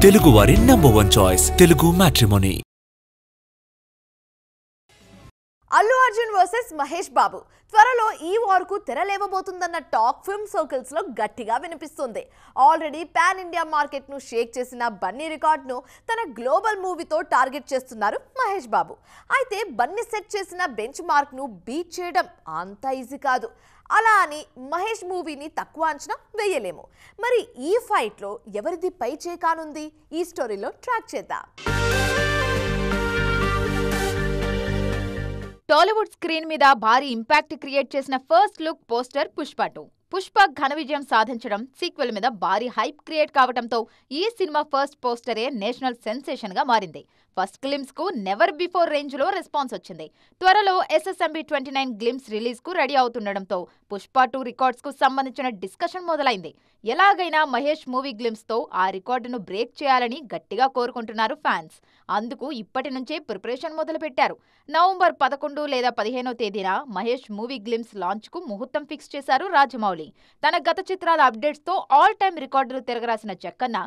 తెలుగువారి #1 choice Telugu matrimony. Allu Arjun versus Mahesh Babu త్వరలో ఈ వార్ కు తెరలేవబోతుందన్న టాక్ ఫిల్మ్ సర్కిల్స్ లో గట్టిగా వినిపిస్తుంది. ఆల్రెడీ పాన్ ఇండియా మార్కెట్ ను షేక్ చేసిన బన్నీ రికార్డ్ ను తన గ్లోబల్ మూవీతో టార్గెట్ చేస్తున్నారు మహేష్ బాబు. అయితే బన్నీ సెట్ చేసిన బెంచ్ మార్క్ ను బీట్ చేయడం అంత ఈజీ కాదు. అలా అని మహేష్ మూవీని తక్కువ అంచనా వేయలేము. మరి ఈ ఫైట్ లో ఎవరిది పై చేయి కానుంది? ఈ స్టోరీలో ట్రాక్ చేద్దాం. టాలీవుడ్ స్క్రీన్ మీద భారీ ఇంపాక్ట్ క్రియేట్ చేసిన first look poster Pushpa 2. Pushpa ఘన విజయం సాధించడం, సీక్వెల్ మీద భారీ హైప్ క్రియేట్ కావడంతో ఈ సినిమా ఫస్ట్ పోస్టరే నేషనల్ సెన్సేషన్ గా మారింది. ఫస్ట్ గ్లిమ్స్ కు నెవర్ బిఫోర్ రేంజ్ లో రెస్పాన్స్ వచ్చింది. త్వరలో SSMB 29 గ్లిమ్స్ రిలీజ్ కు రెడీ అవుతుండటంతో పుష్ప 2 రికార్డ్స్ కు సంబంధించిన డిస్కషన్ మొదలైంది. ఎలాగైనా మహేష్ మూవీ గ్లిమ్స్ తో ఆ రికార్డును బ్రేక్ చేయాలని గట్టిగా కోరుకుంటున్నారు ఫ్యాన్స్. అందుకు ఇప్పటి నుంచే ప్రిపరేషన్ మొదలు పెట్టారు. నవంబర్ 11 లేదా 15వ తేదీన మహేష్ మూవీ గ్లిమ్స్ లాంచ్ కు ముహూర్తం ఫిక్స్ చేశారు రాజమౌళి. తన గత చిత్రాల అప్డేట్స్ తో ఆల్ టైమ్ రికార్డులు తిరగరాసిన జక్కన్న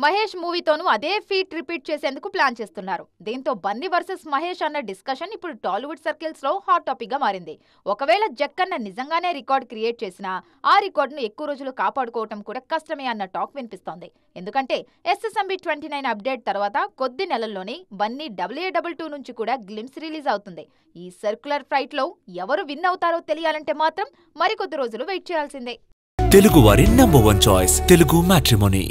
మహేష్ మూవీతోనూ అదే ఫీట్ రిపీట్ చేసేందుకు ప్లాన్ చేస్తున్నారు. దీంతో బన్నీ వర్సెస్ మహేష్ అన్న డిస్కషన్ ఇప్పుడు టాలీవుడ్ సర్కిల్స్ లో హాట్ టాపిక్ గా మారింది. ఒకవేళ జక్కన్న నిజంగానే రికార్డ్ క్రియేట్ చేసినా ఆ రికార్డును ఎక్కువ రోజులు కాపాడుకోవటం కూడా కష్టమే అన్న టాక్ వినిపిస్తోంది. ఎందుకంటే SSMB 29 అప్డేట్ తర్వాత కొద్ది నెలల్లోనే బన్నీ AA22 నుంచి కూడా గ్లిమ్స్ రిలీజ్ అవుతుంది. ఈ సర్క్యులర్ ఫైట్ లో ఎవరు విన్ అవుతారో తెలియాలంటే మాత్రం మరికొద్ది రోజులు వెయిట్ చేయాల్సిందే. తెలుగువారి #1 చాయిస్ తెలుగు మ్యాట్రిమోనీ.